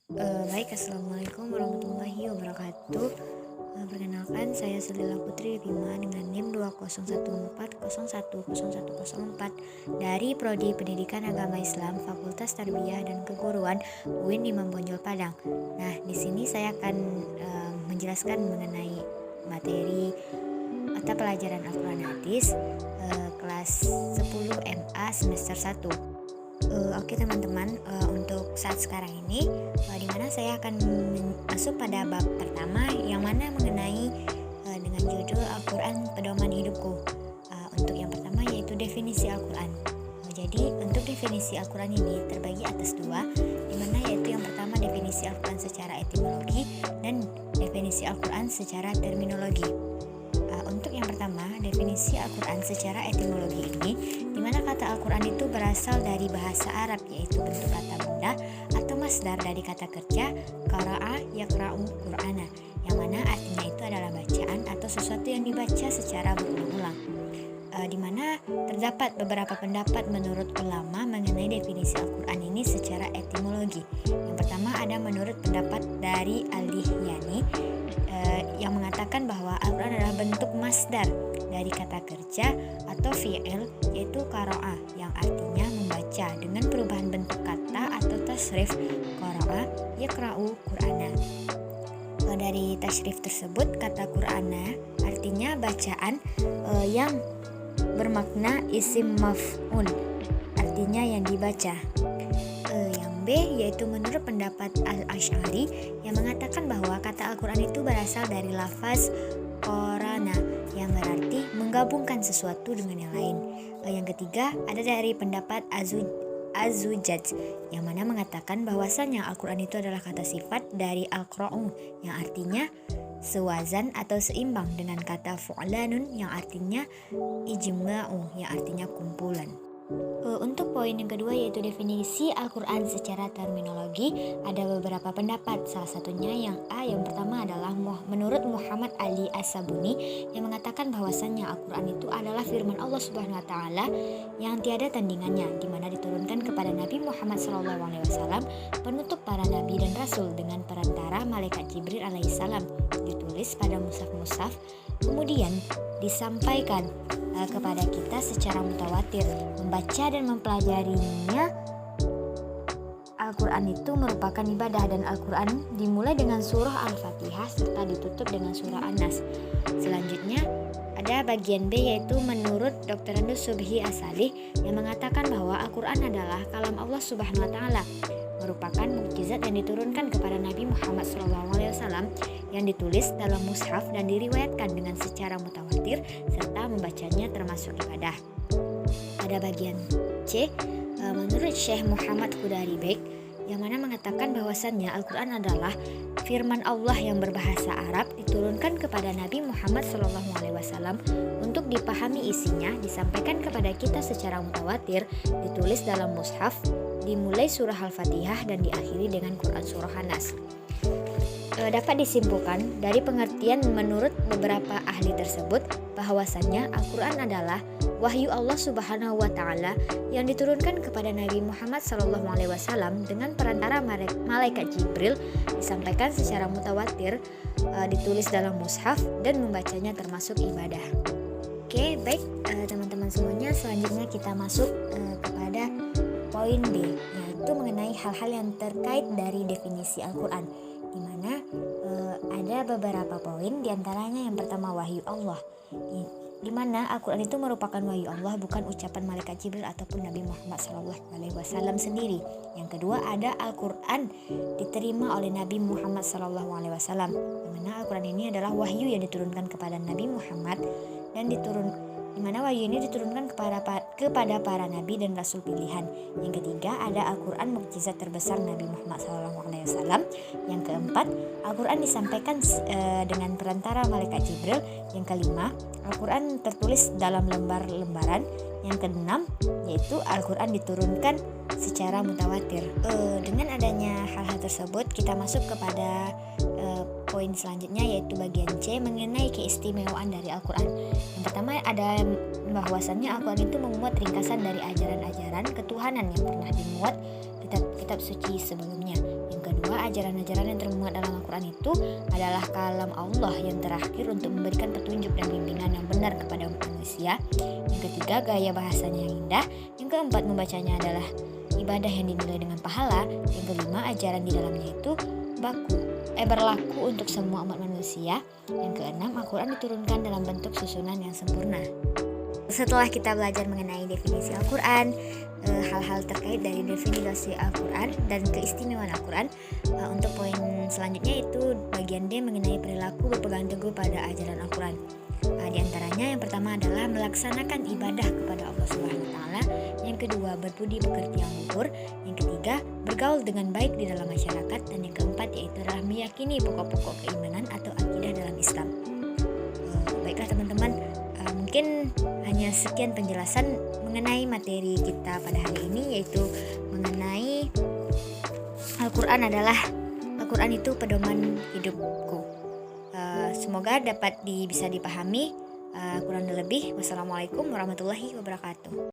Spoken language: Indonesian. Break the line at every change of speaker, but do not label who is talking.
Baik, Assalamualaikum warahmatullahi wabarakatuh. Perkenalkan, saya Selila Putri Bima dengan NIM 201401010104 dari Prodi Pendidikan Agama Islam Fakultas Tarbiyah dan Keguruan UIN Imam Bonjol Padang. Nah, di sini saya akan menjelaskan mengenai materi mata pelajaran Al-Quran Hadis kelas 10 MA semester 1. Oke teman-teman, untuk saat sekarang ini dimana saya akan masuk pada bab pertama yang mana mengenai dengan judul Al-Quran Pedoman Hidupku. Untuk yang pertama yaitu definisi Al-Quran. Jadi untuk definisi Al-Quran ini terbagi atas dua, dimana yaitu yang pertama definisi Al-Quran secara etimologi dan definisi Al-Quran secara terminologi. Untuk yang pertama, definisi Al-Quran secara etimologi ini, di mana kata Al-Quran itu berasal dari bahasa Arab, yaitu bentuk kata benda atau masdar dari kata kerja qara'a yaqra'u Qur'ana, yang mana artinya itu adalah bacaan atau sesuatu yang dibaca secara berulang-ulang. Di mana terdapat beberapa pendapat menurut ulama mengenai definisi Al-Quran ini secara etimologi. Yang pertama ada menurut pendapat dari Al-Lihyani yang mengatakan bahwa Al-Quran adalah bentuk masdar dari kata kerja atau fi'il, yaitu qara'a yang artinya membaca dengan perubahan bentuk kata atau tasrif qara'a yaqra'u Qur'ana. Dari tasrif tersebut, kata Qur'ana artinya bacaan yang bermakna isim maf'ul, artinya yang dibaca. Yang B yaitu menurut pendapat Al-Asy'ari yang mengatakan bahwa kata Al-Quran itu berasal dari lafaz qarana yang berarti menggabungkan sesuatu dengan yang lain. Yang ketiga ada dari pendapat Az-Zujaj yang mana mengatakan bahwasanya Al-Quran itu adalah kata sifat dari Al-Qur'an yang artinya sewazan atau seimbang dengan kata fu'lanun yang artinya ijma'u yang artinya kumpulan. Untuk poin yang kedua yaitu definisi Al-Quran secara terminologi, ada beberapa pendapat. Salah satunya yang A, yang pertama adalah menurut Muhammad Ali As-Sabuni yang mengatakan bahwasannya Al-Quran itu adalah firman Allah Subhanahu wa taala yang tiada tandingannya, di mana diturunkan kepada Nabi Muhammad SAW, penutup para nabi dan rasul dengan perantara malaikat Jibril alaihissalam, ditulis pada mushaf-mushaf, kemudian disampaikan kepada kita secara mutawatir. Membaca dan mempelajarinya Al-Quran itu merupakan ibadah, dan Al-Quran dimulai dengan surah Al-Fatihah serta ditutup dengan surah An-Nas. Selanjutnya ada bagian B yaitu menurut Dr. Andus Subhi Asalih yang mengatakan bahwa Al-Quran adalah kalam Allah Subhanahu wa taala, merupakan mukjizat yang diturunkan kepada Nabi Muhammad SAW yang ditulis dalam mushaf dan diriwayatkan dengan secara mutawatir serta membacanya termasuk ibadah. Pada bagian C, menurut Syekh Muhammad Khudari Bek yang mana mengatakan bahwasannya Al-Quran adalah firman Allah yang berbahasa Arab diturunkan kepada Nabi Muhammad SAW untuk dipahami isinya, disampaikan kepada kita secara mutawatir, ditulis dalam mushaf, dimulai surah Al-Fatihah dan diakhiri dengan Quran surah An-Nas. Dapat disimpulkan dari pengertian menurut beberapa ahli tersebut bahwasannya Al-Quran adalah wahyu Allah Subhanahu wa taala yang diturunkan kepada Nabi Muhammad SAW dengan perantara malaikat Jibril, disampaikan secara mutawatir, ditulis dalam mushaf dan membacanya termasuk ibadah. Oke, baik teman-teman semuanya, selanjutnya kita masuk kepada poin B, yaitu mengenai hal-hal yang terkait dari definisi Al-Quran, di mana ada beberapa poin, diantaranya yang pertama wahyu Allah, di mana Al-Quran itu merupakan wahyu Allah, bukan ucapan malaikat Jibril ataupun Nabi Muhammad SAW sendiri. Yang kedua ada Al-Quran diterima oleh Nabi Muhammad SAW, di mana Al-Quran ini adalah wahyu yang diturunkan kepada Nabi Muhammad dan di mana wahyu ini diturunkan kepada para nabi dan rasul pilihan. Yang ketiga ada Al-Quran mukjizat terbesar Nabi Muhammad SAW. Yang keempat, Al-Quran disampaikan dengan perantara malaikat Jibril. Yang kelima, Al-Quran tertulis dalam lembar-lembaran. Yang keenam, yaitu Al-Quran diturunkan secara mutawatir. Dengan adanya hal-hal tersebut, kita masuk kepada poin selanjutnya yaitu bagian C mengenai keistimewaan dari Al-Quran. Yang pertama ada bahwasannya Al-Quran itu memuat ringkasan dari ajaran-ajaran ketuhanan yang pernah dimuat kitab-kitab suci sebelumnya. Yang kedua, ajaran-ajaran yang termuat dalam Al-Quran itu adalah kalam Allah yang terakhir untuk memberikan petunjuk dan bimbingan yang benar kepada umat manusia. Yang ketiga, gaya bahasanya yang indah. Yang keempat, membacanya adalah ibadah yang dinilai dengan pahala. Yang kelima, ajaran di dalamnya itu berlaku untuk semua umat manusia. Yang keenam, Al-Quran diturunkan dalam bentuk susunan yang sempurna. Setelah kita belajar mengenai definisi Al-Quran, hal-hal terkait dari definisi Al-Quran dan keistimewaan Al-Quran, untuk poin selanjutnya itu bagian D mengenai perilaku berpegang teguh pada ajaran Al-Quran. Di antaranya yang pertama adalah melaksanakan ibadah kepada Allah Subhanahu wa taala, yang kedua berbudi pekerti yang luhur, yang ketiga bergaul dengan baik di dalam masyarakat, dan yang keempat yaitu adalah meyakini pokok-pokok keimanan atau akidah dalam Islam. Baiklah teman-teman, mungkin hanya sekian penjelasan mengenai materi kita pada hari ini, yaitu mengenai Al-Quran itu pedoman hidupku. Semoga dapat bisa dipahami kurang lebih. Wassalamualaikum warahmatullahi wabarakatuh.